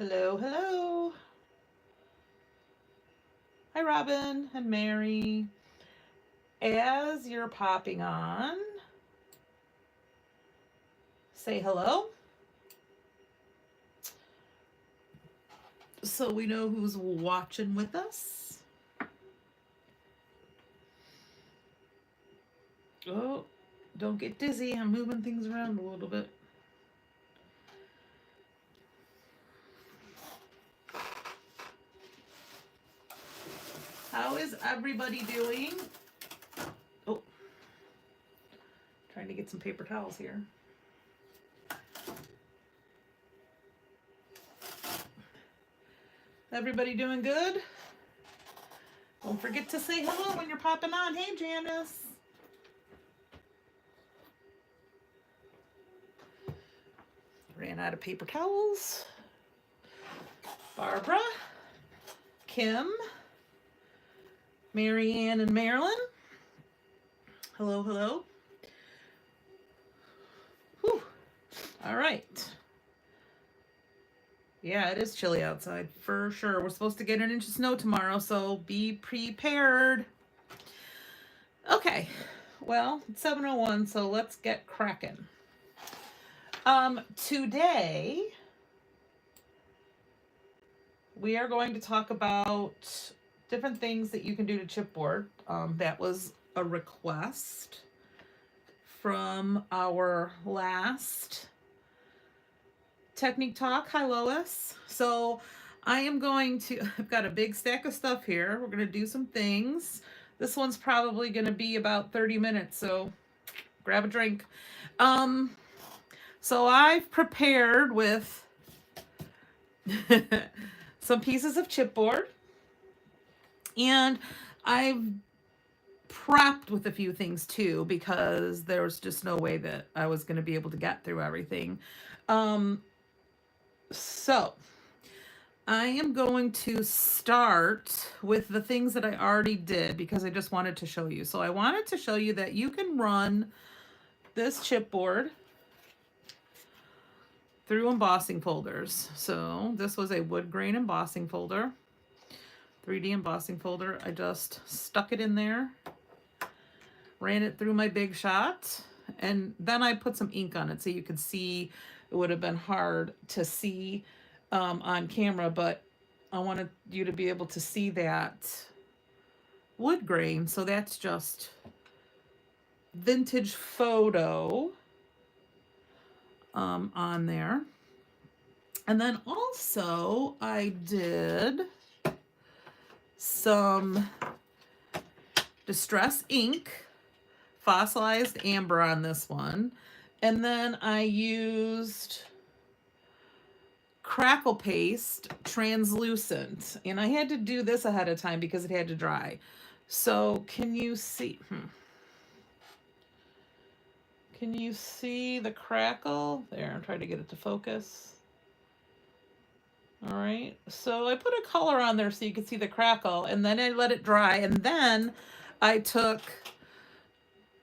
Hello, hello. Hi, Robin and Mary. As you're popping on, say hello so we know who's watching with us. Oh, don't get dizzy. I'm moving things around a little bit. How is everybody doing? Oh, trying to get some paper towels here. Everybody doing good? Don't forget to say hello when you're popping on. Hey, Janice. Ran out of paper towels. Barbara, Kim, Mary Ann, and Marilyn. Hello, hello. Whew. All right. Yeah, it is chilly outside for sure. We're supposed to get an inch of snow tomorrow, so be prepared. Okay. Well, it's 7:01, so let's get cracking. Today we are going to talk about different things that you can do to chipboard. That was a request from our last technique talk. Hi, Lois. So I've got a big stack of stuff here. We're going to do some things. This one's probably going to be about 30 minutes, so grab a drink. So I've prepared with some pieces of chipboard, and I've prepped with a few things too, because there was just no way that I was going to be able to get through everything. So I am going to start with the things that I already did because I just wanted to show you. So I wanted to show you that you can run this chipboard through embossing folders. So this was a wood grain embossing folder, 3D embossing folder. I just stuck it in there, ran it through my Big Shot, and then I put some ink on it so you could see. It would have been hard to see on camera, but I wanted you to be able to see that wood grain. So that's just vintage photo on there. And then also I did some distress ink, fossilized amber on this one. And then I used crackle paste translucent, and I had to do this ahead of time because it had to dry. So can you see? Can you see the crackle? There, I'm trying to get it to focus. All right, so I put a color on there so you could see the crackle, and then I let it dry, and then I took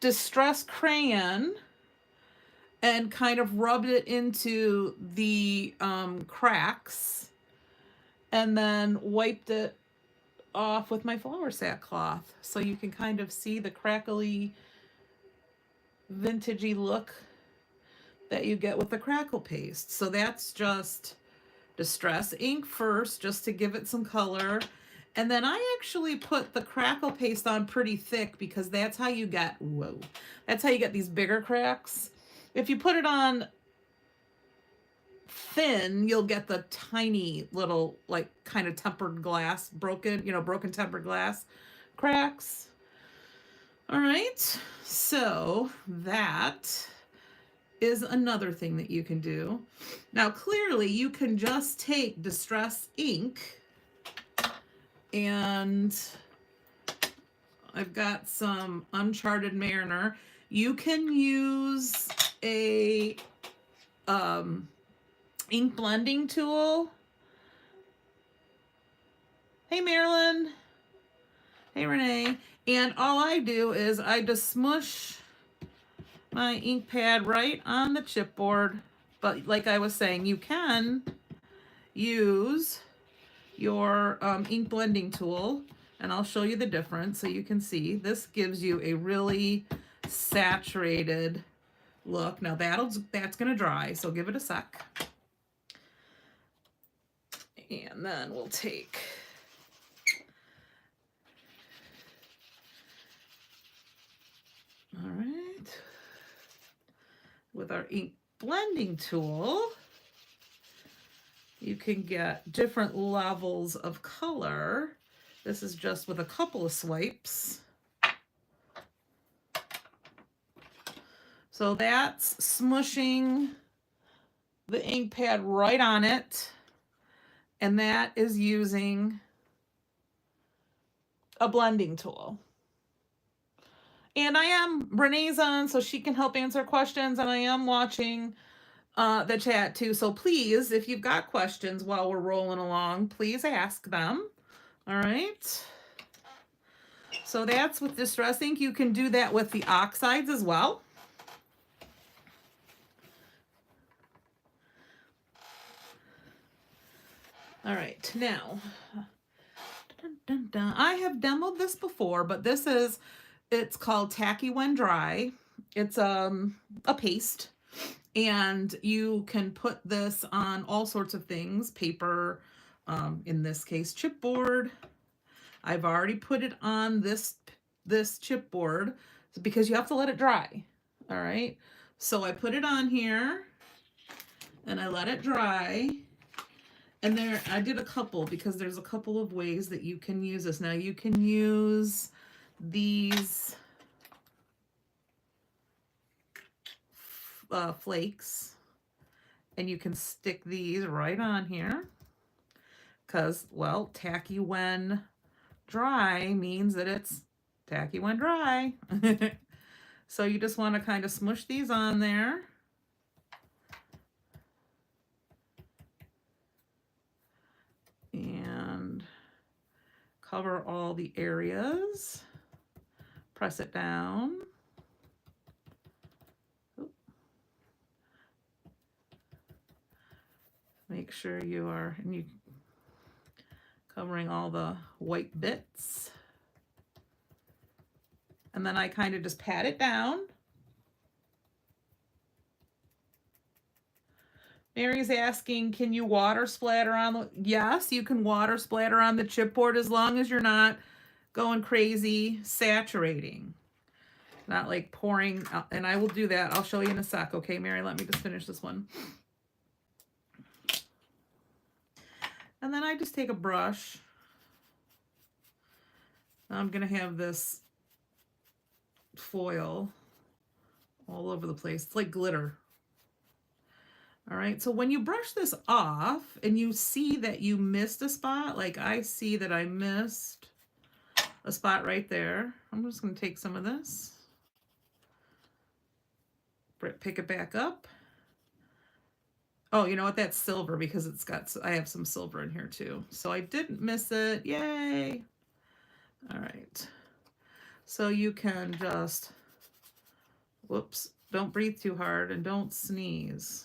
Distress Crayon and kind of rubbed it into the cracks, and then wiped it off with my flour sack cloth, so you can kind of see the crackly, vintagey look that you get with the crackle paste. So that's just distress ink first, just to give it some color. And then I actually put the crackle paste on pretty thick because that's how you get, that's how you get these bigger cracks. If you put it on thin, you'll get the tiny little, like, kind of tempered glass, broken tempered glass cracks. All right, so that is another thing that you can do. Now, clearly, you can just take Distress ink, and I've got some Uncharted Mariner. You can use a ink blending tool. Hey, Marilyn. Hey, Renee. And all I do is I just smush my ink pad right on the chipboard. But like I was saying, you can use your ink blending tool, and I'll show you the difference so you can see. This gives you a really saturated look. Now that's gonna dry, so give it a sec. And then we'll take all right, with our ink blending tool, you can get different levels of color. This is just with a couple of swipes. So that's smushing the ink pad right on it. And that is using a blending tool. And I am, Renee's on, so she can help answer questions, and I am watching the chat too. So please, if you've got questions while we're rolling along, please ask them. All right. So that's with Distress ink. You can do that with the oxides as well. All right, now, I have demoed this before, but it's called Tacky When Dry. It's a paste, and you can put this on all sorts of things, paper, in this case, chipboard. I've already put it on this chipboard because you have to let it dry. All right, so I put it on here and I let it dry. And there, I did a couple because there's a couple of ways that you can use this. Now you can use these flakes, and you can stick these right on here because, well, tacky when dry means that it's tacky when dry. So you just want to kind of smush these on there. And cover all the areas. Press it down. Make sure you are covering all the white bits. And then I kind of just pat it down. Mary's asking, can you water splatter on the, yes, you can water splatter on the chipboard as long as you're not going crazy saturating. Not like pouring, and I will do that. I'll show you in a sec. Okay, Mary, let me just finish this one. And then I just take a brush. I'm gonna have this foil all over the place. It's like glitter. All right, so when you brush this off and you see that you missed a spot, like I see that I missed a spot right there, I'm just gonna take some of this, pick it back up. Oh, you know what, that's silver because it's got, I have some silver in here too. So I didn't miss it, yay. All right, so you can just, whoops, don't breathe too hard and don't sneeze.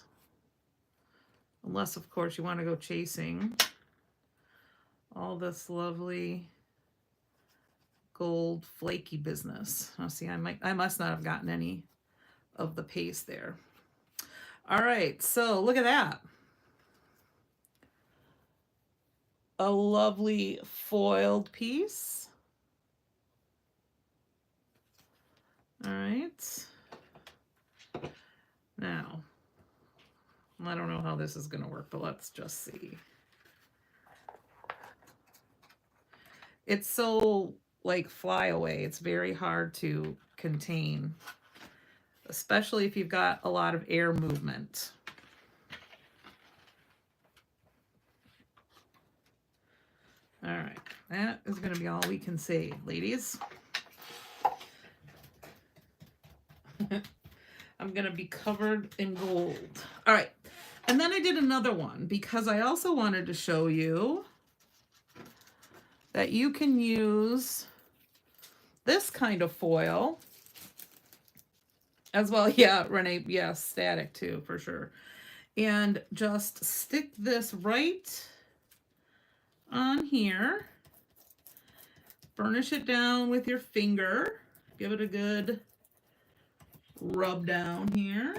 Unless, of course, you want to go chasing all this lovely gold flaky business. Oh, see, I must not have gotten any of the paste there. All right, so look at that. A lovely foiled piece. All right. Now, I don't know how this is going to work, but let's just see. It's so like fly away. It's very hard to contain, especially if you've got a lot of air movement. All right, that is going to be all we can say, ladies. I'm going to be covered in gold. All right. And then I did another one because I also wanted to show you that you can use this kind of foil as well. Yeah, Renee, yes, static too, for sure. and just stick this right on here. Burnish it down with your finger. Give it a good rub down here.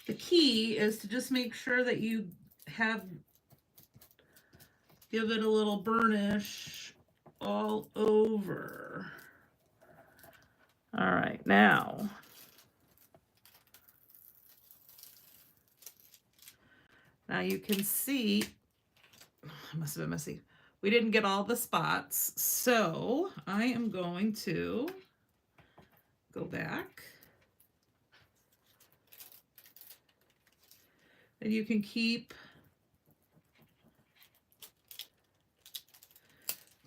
The key is to just make sure that you give it a little burnish all over. All right, now you can see, it must have been messy. We didn't get all the spots, so I am going to go back. And you can keep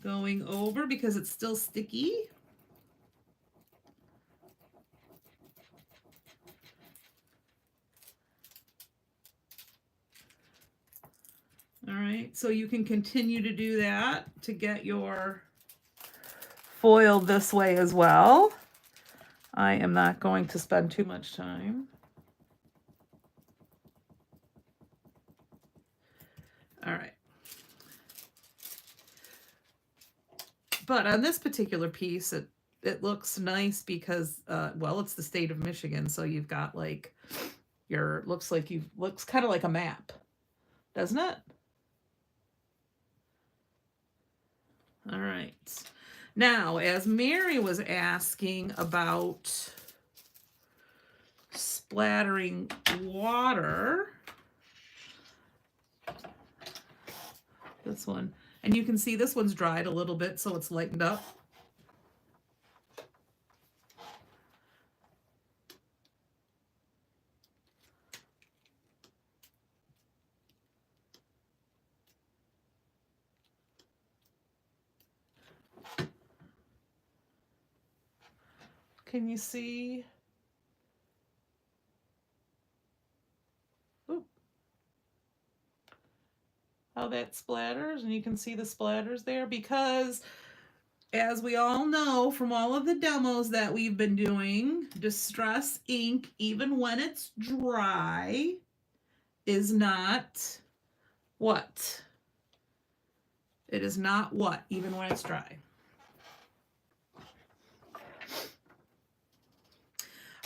going over because it's still sticky. All right, so you can continue to do that to get your foil this way as well. I am not going to spend too much time. All right. But on this particular piece, it looks nice because, well, it's the state of Michigan, so you've got like looks kind of like a map, doesn't it? All right. Now, as Mary was asking about splattering water, this one, and you can see this one's dried a little bit, so it's lightened up. Can you see? Ooh. How that splatters? And you can see the splatters there because, as we all know from all of the demos that we've been doing, Distress ink, even when it's dry, is not what? It is not what, even when it's dry.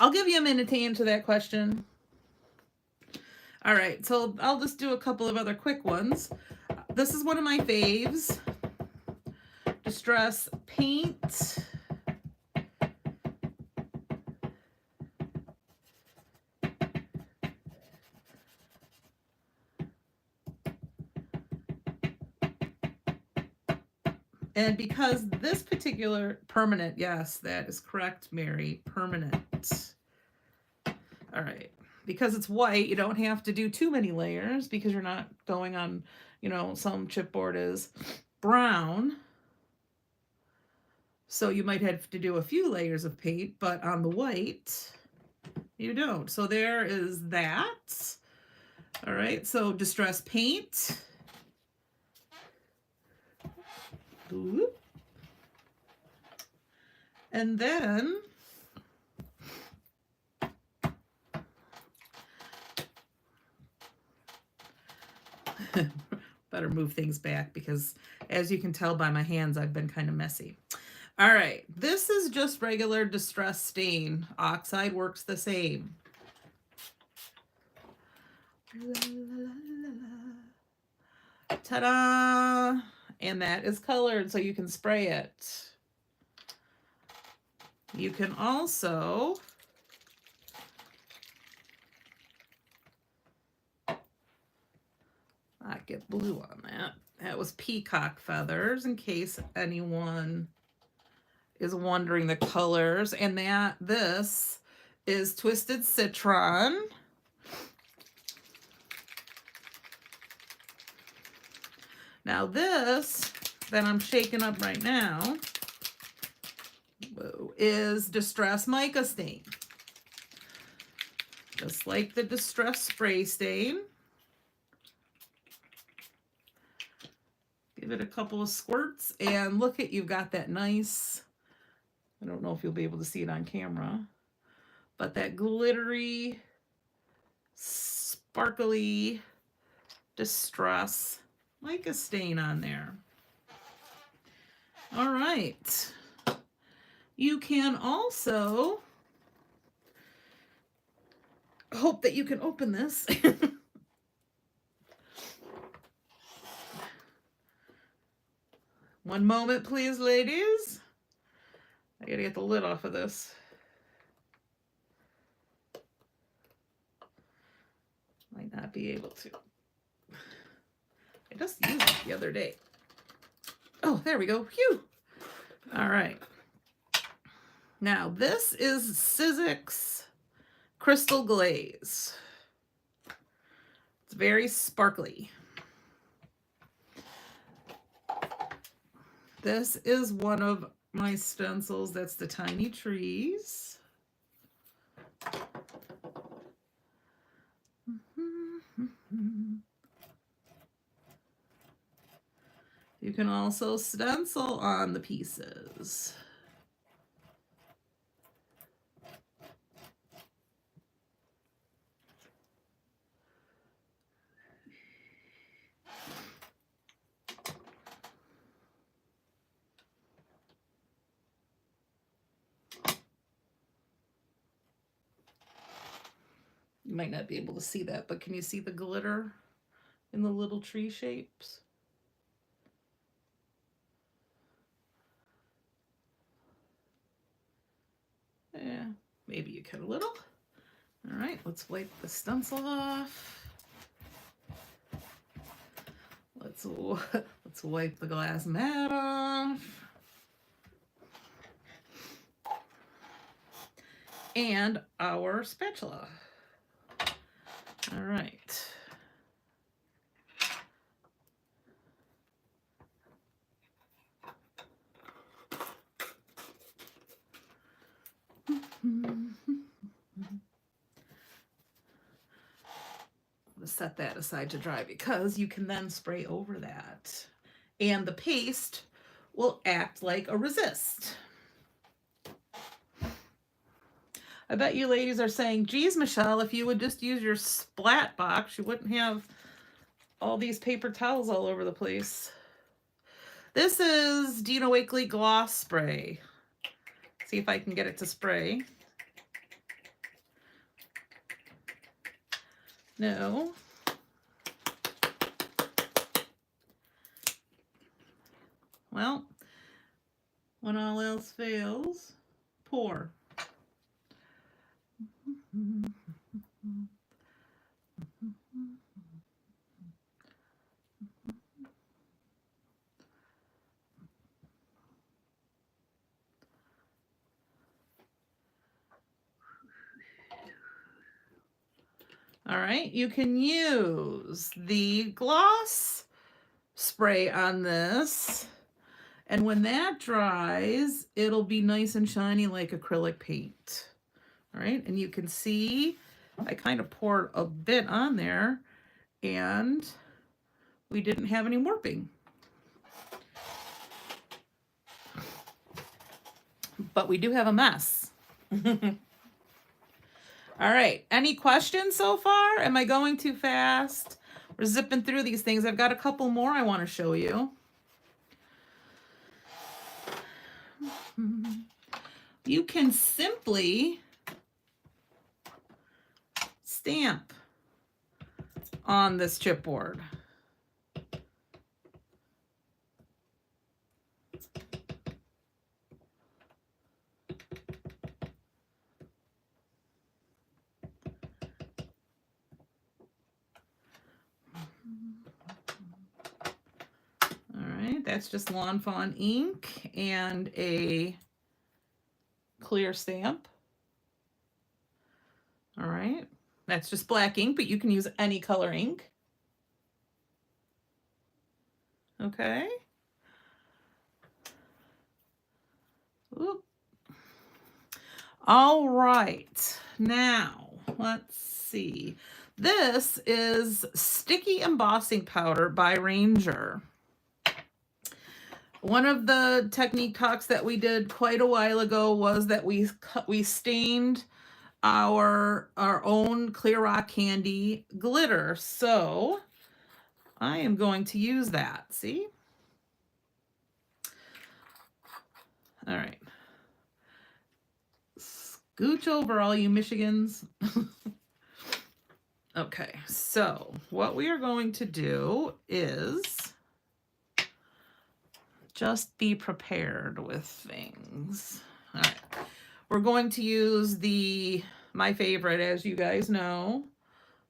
I'll give you a minute to answer that question. All right, so I'll just do a couple of other quick ones. This is one of my faves. Distress paint. And because this particular permanent, yes, that is correct, Mary, permanent. All right, because it's white, you don't have to do too many layers because you're not going on, some chipboard is brown. So you might have to do a few layers of paint, but on the white, you don't. So there is that. All right, so Distress paint. Ooh. And then better move things back because, as you can tell by my hands, I've been kind of messy. All right, this is just regular Distress stain. Oxide works the same. Ta-da! And that is colored, so you can spray it. You can also not get blue on that. That was peacock feathers, in case anyone is wondering the colors. And this is Twisted Citron. Now this that I'm shaking up right now is Distress Mica Stain. Just like the Distress Spray Stain. Give it a couple of squirts and look at, you've got that nice, I don't know if you'll be able to see it on camera, but that glittery, sparkly distress mica stain on there. All right. You can also hope that you can open this. One moment, please, ladies. I gotta get the lid off of this. Might not be able to. I just used it the other day. Oh, there we go. Phew. All right. Now, this is Sizzix Crystal Glaze. It's very sparkly. This is one of my stencils. That's the tiny trees. You can also stencil on the pieces. You might not be able to see that, but can you see the glitter in the little tree shapes? Yeah, maybe you can a little. All right, let's wipe the stencil off. Let's wipe the glass mat off. And our spatula. All right. Set that aside to dry because you can then spray over that. And the paste will act like a resist. I bet you ladies are saying, geez, Michelle, if you would just use your splat box, you wouldn't have all these paper towels all over the place. This is Dina Wakley Gloss Spray. See if I can get it to spray. No. Well, when all else fails, pour. All right, you can use the gloss spray on this, and when that dries, it'll be nice and shiny like acrylic paint. All right, and you can see I kind of poured a bit on there, and we didn't have any warping. But we do have a mess. All right, any questions so far? Am I going too fast? We're zipping through these things. I've got a couple more I want to show you. You can simply stamp on this chipboard. That's just Lawn Fawn ink and a clear stamp. All right, that's just black ink, but you can use any color ink. Okay. Oop. All right, now let's see. This is Sticky Embossing Powder by Ranger. One of the technique talks that we did quite a while ago was that we stained our own clear rock candy glitter. So I am going to use that. See? All right. Scooch over, all you Michigans. Okay, so what we are going to do is just be prepared with things. All right. We're going to use my favorite, as you guys know,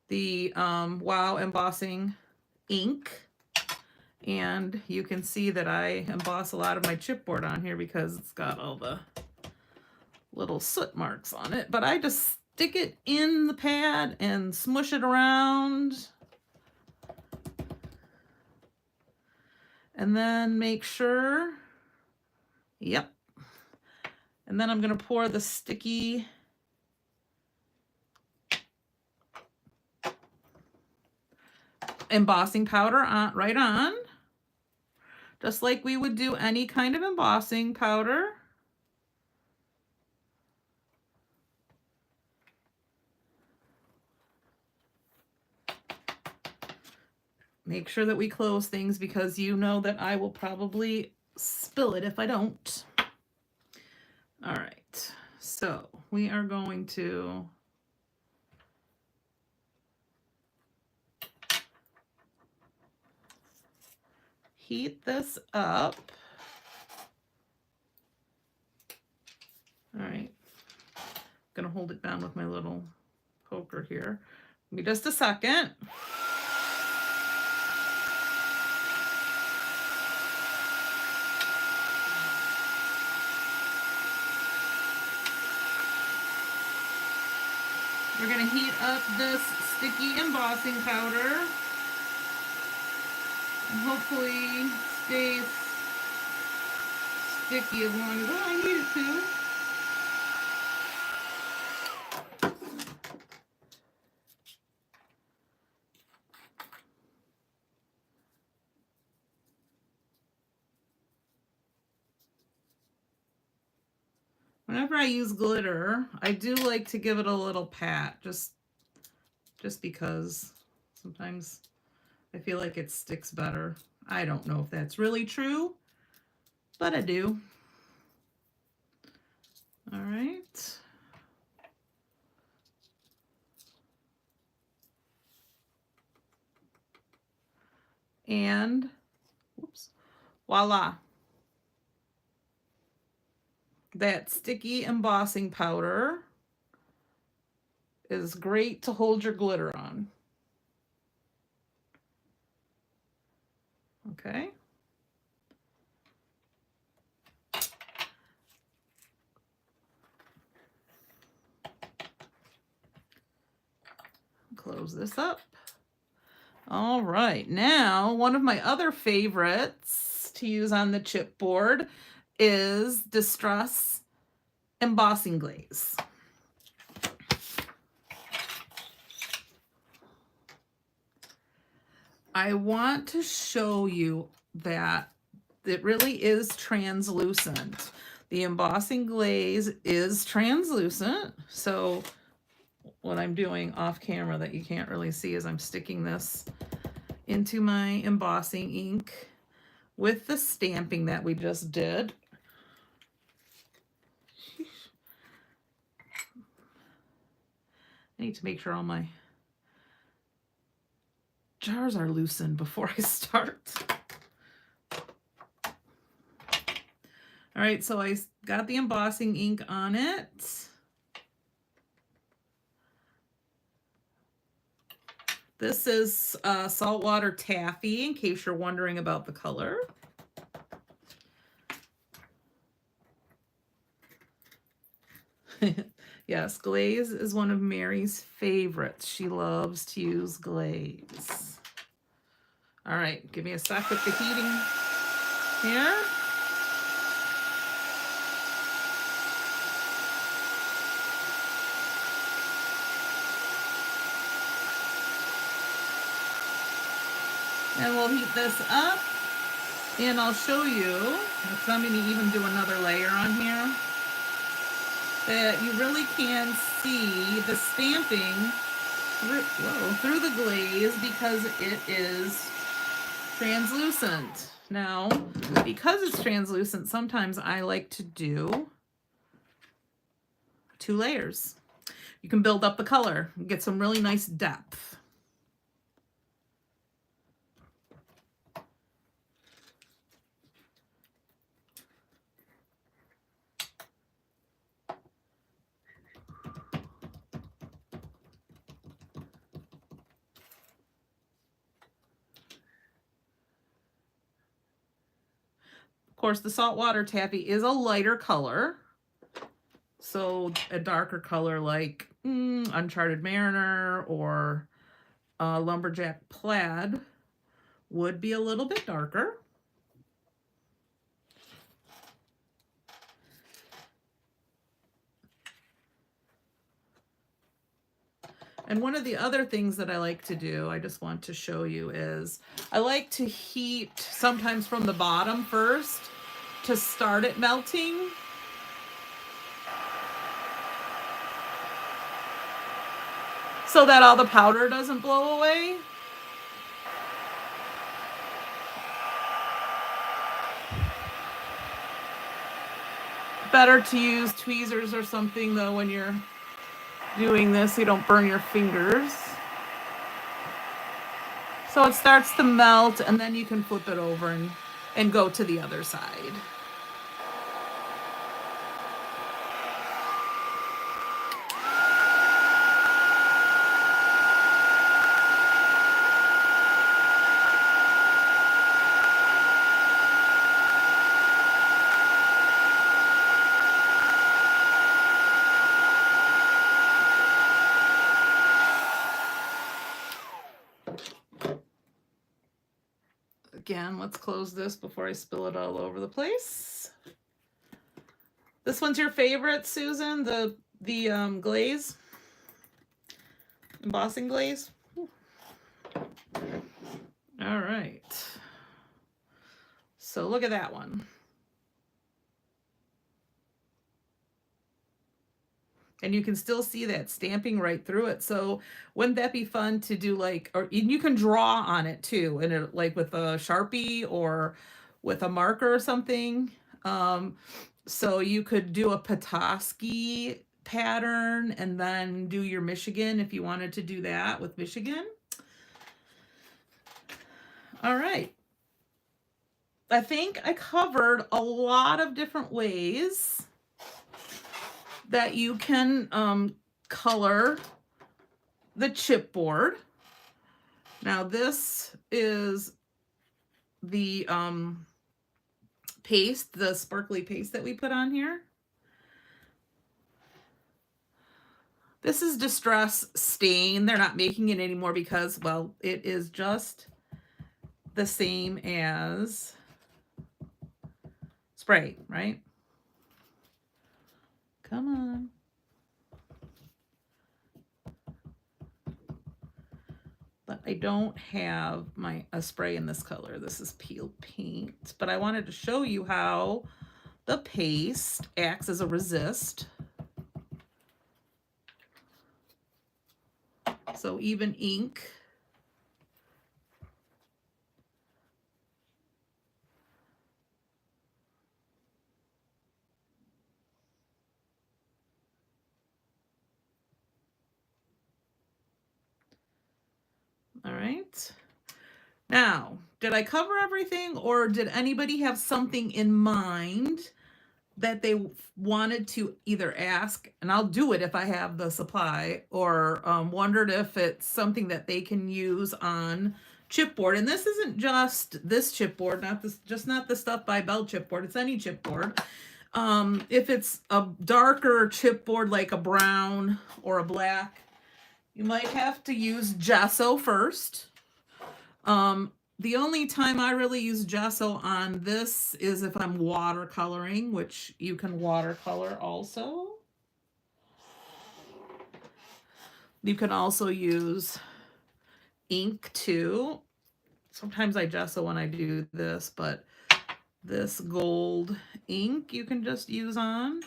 the Wow Embossing ink. And you can see that I emboss a lot of my chipboard on here because it's got all the little soot marks on it. But I just stick it in the pad and smush it around. And then make sure, yep. And then I'm going to pour the sticky embossing powder right on, just like we would do any kind of embossing powder. Make sure that we close things because you know that I will probably spill it if I don't. All right, so we are going to heat this up. All right, I'm gonna hold it down with my little poker here. Give me just a second. We're going to heat up this sticky embossing powder and hopefully stay sticky as long as I need it to. Whenever I use glitter, I do like to give it a little pat, just because sometimes I feel like it sticks better. I don't know if that's really true, but I do. All right. And, whoops, voila. That sticky embossing powder is great to hold your glitter on. Okay. Close this up. All right, now one of my other favorites to use on the chipboard is Distress Embossing Glaze. I want to show you that it really is translucent. The embossing glaze is translucent, so what I'm doing off camera that you can't really see is I'm sticking this into my embossing ink with the stamping that we just did. I need to make sure all my jars are loosened before I start. All right, so I got the embossing ink on it. This is saltwater taffy, in case you're wondering about the color. Yes, glaze is one of Mary's favorites. She loves to use glaze. All right, give me a sec with the heating here. And we'll heat this up. And I'll show you, because I'm going to even do another layer on here, that you really can see the stamping through the glaze because it is translucent. Now, because it's translucent, sometimes I like to do 2 layers. You can build up the color and get some really nice depth. Of course, the saltwater taffy is a lighter color. So a darker color like Uncharted Mariner or Lumberjack Plaid would be a little bit darker. And one of the other things that I like to do, I just want to show you, is I like to heat sometimes from the bottom first to start it melting. So that all the powder doesn't blow away. Better to use tweezers or something though when you're doing this so you don't burn your fingers. So it starts to melt and then you can flip it over and go to the other side. Again, let's close this before I spill it all over the place. This one's your favorite, Susan? The glaze? Embossing glaze? All right. So look at that one. And you can still see that stamping right through it. So wouldn't that be fun to do, like, or you can draw on it too, and it, like with a Sharpie or with a marker or something. So you could do a Petoskey pattern and then do your Michigan if you wanted to do that with Michigan. All right. I think I covered a lot of different ways that you can color the chipboard. Now this is the paste, the sparkly paste that we put on here. This is Distress Stain. They're not making it anymore because, well, it is just the same as spray, right? Come on. But I don't have a spray in this color. This is Peel Paint. But I wanted to show you how the paste acts as a resist. So even ink. All right. Now, did I cover everything, or did anybody have something in mind that they wanted to either ask, and I'll do it if I have the supply, or wondered if it's something that they can use on chipboard? And this isn't just this chipboard, not the stuff by Bell chipboard. It's any chipboard. If it's a darker chipboard like a brown or a black, you might have to use gesso first. The only time I really use gesso on this is if I'm watercoloring, which you can watercolor also. You can also use ink too. Sometimes I gesso when I do this, but This gold ink you can just use on.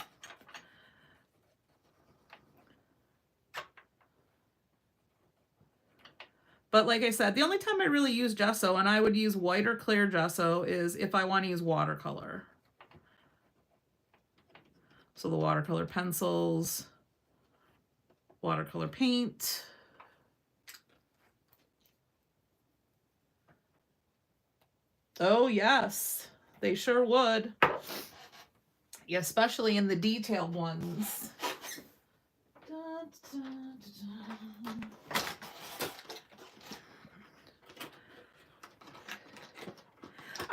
But like I said, the only time I really use gesso, and I would use white or clear gesso, is if I want to use watercolor. So the watercolor pencils, watercolor paint. Oh yes, they sure would. Yeah, especially in the detailed ones.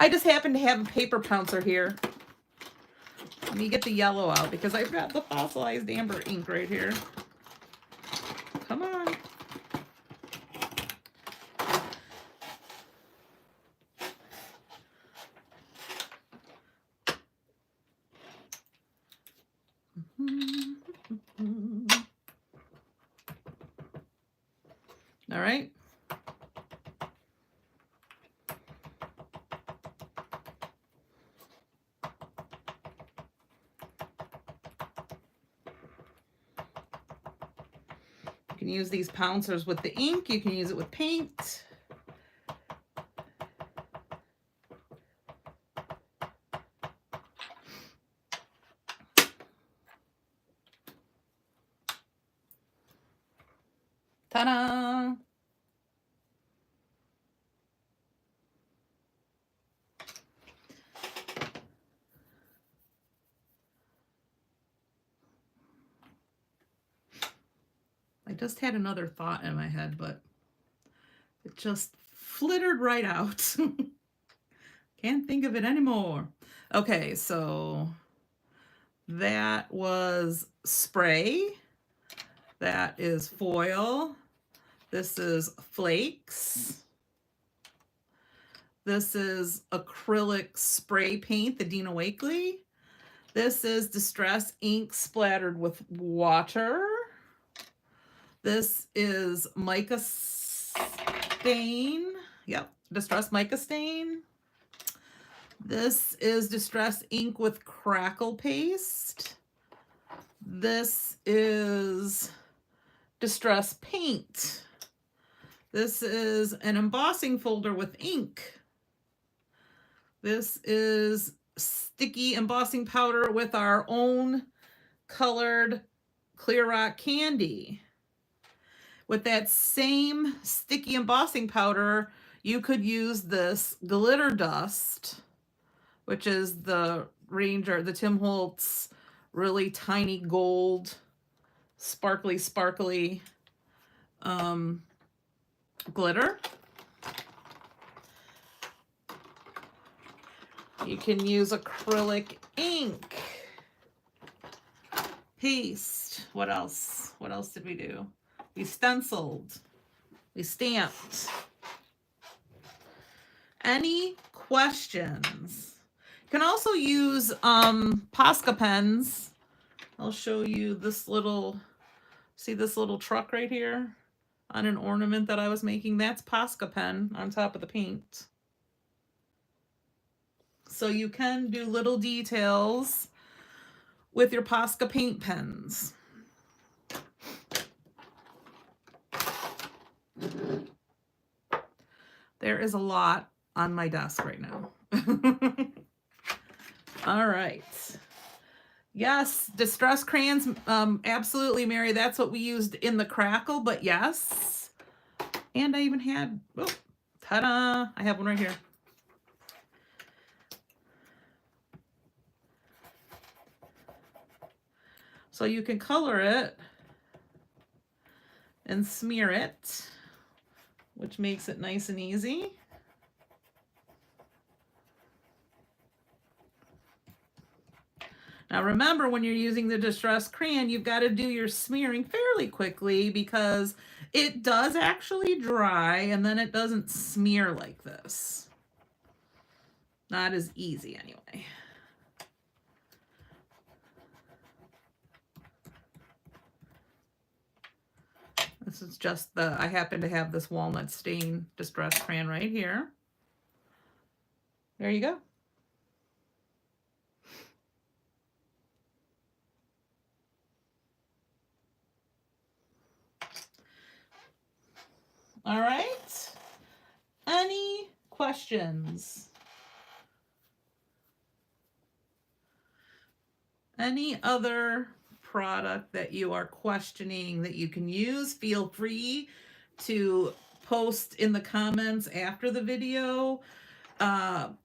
I just happen to have a paper pouncer here. Let me get the yellow out because I've got the fossilized amber ink right here. Come on. All right. You can use these pouncers with the ink. You can use it with paint. Ta-da! I just had another thought in my head, but it just flittered right out. Can't think of it anymore. Okay, so that was spray. That is foil. This is flakes. This is acrylic spray paint, the Dina Wakley. This is distress ink splattered with water. This is mica stain. Yep, distress mica stain. This is distress ink with crackle paste. This is distress paint. This is an embossing folder with ink. This is sticky embossing powder with our own colored clear rock candy. With that same sticky embossing powder, you could use this glitter dust, which is the Ranger, the Tim Holtz really tiny gold, sparkly glitter. You can use acrylic ink, paste. What else? What else did we do? We stenciled. We stamped. Any questions? You can also use Posca pens. I'll show you this little, see this little truck right here on an ornament that I was making? That's Posca pen on top of the paint. So you can do little details with your Posca paint pens. There is a lot on my desk right now. All right. Yes, distress crayons, absolutely, Mary. That's what we used in the crackle, but yes. And I even had, oh, ta-da, I have one right here. So you can color it and smear it, which makes it nice and easy. Now remember, when you're using the distress crayon, you've got to do your smearing fairly quickly because it does actually dry and then it doesn't smear like this. Not as easy anyway. This is just the, I happen to have this walnut stain distress crayon right here. There you go. All right. Any questions? Any other product that you are questioning that you can use, feel free to post in the comments after the video.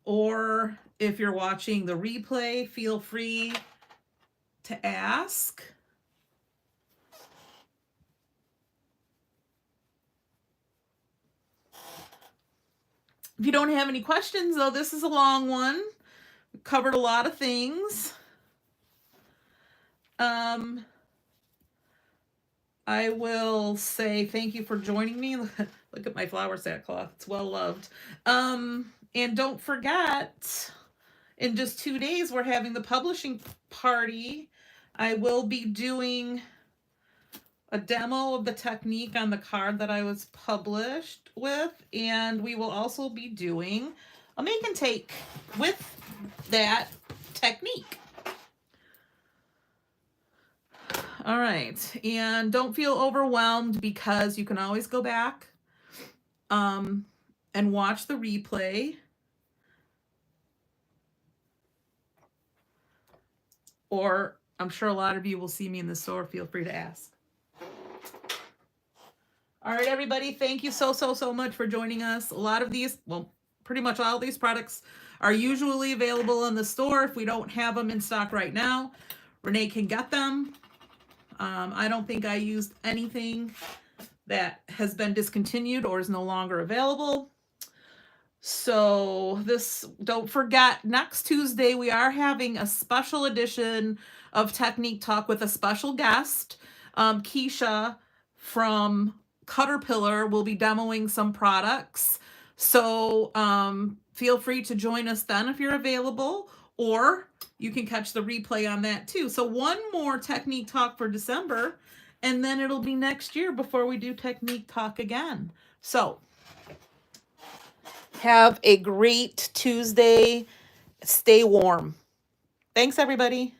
Or if you're watching the replay, feel free to ask. If you don't have any questions, though, this is a long one. We covered a lot of things. I will say thank you for joining me. Look at my flower sackcloth. It's well loved. And don't forget, in just 2 days, we're having the publishing party. I will be doing a demo of the technique on the card that I was published with, and we will also be doing a make and take with that technique. All right, and don't feel overwhelmed because you can always go back and watch the replay. Or I'm sure a lot of you will see me in the store. Feel free to ask. All right, everybody, thank you so much for joining us. A lot of these, well, pretty much all these products are usually available in the store. If we don't have them in stock right now, Renee can get them. I don't think I used anything that has been discontinued or is no longer available. So don't forget, next Tuesday we are having a special edition of Technique Talk with a special guest. Keisha from Caterpillar will be demoing some products. So feel free to join us then if you're available, or you can catch the replay on that too. So one more Technique Talk for December, and then it'll be next year before we do Technique Talk again. So have a great Tuesday. Stay warm. Thanks, everybody.